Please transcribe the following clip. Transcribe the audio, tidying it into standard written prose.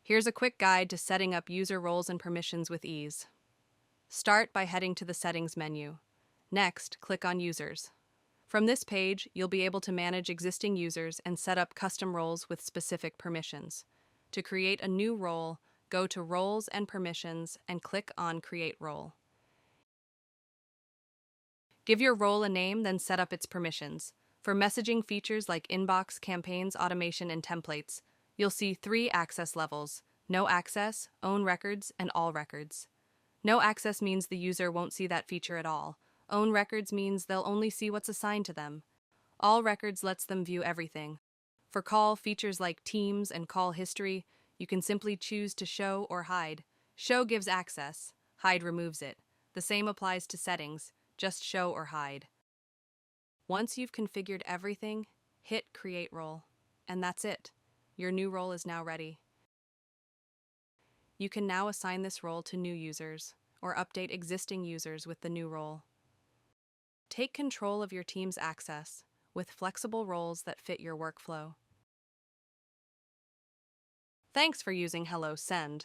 Here's a quick guide to setting up user roles and permissions with ease. Start by heading to the Settings menu. Next, click on Users. From this page, you'll be able to manage existing users and set up custom roles with specific permissions. To create a new role, go to Roles and Permissions and click on Create Role. Give your role a name, then set up its permissions. For messaging features like inbox, campaigns, automation, and templates, you'll see 3 access levels: no access, own records, and all records. No access means the user won't see that feature at all. Own records means they'll only see what's assigned to them. All records lets them view everything. For call features like Teams and call history, you can simply choose to show or hide. Show gives access, hide removes it. The same applies to settings, just show or hide. Once you've configured everything, hit Create Role. And that's it. Your new role is now ready. You can now assign this role to new users or update existing users with the new role. Take control of your team's access with flexible roles that fit your workflow. Thanks for using HelloSend.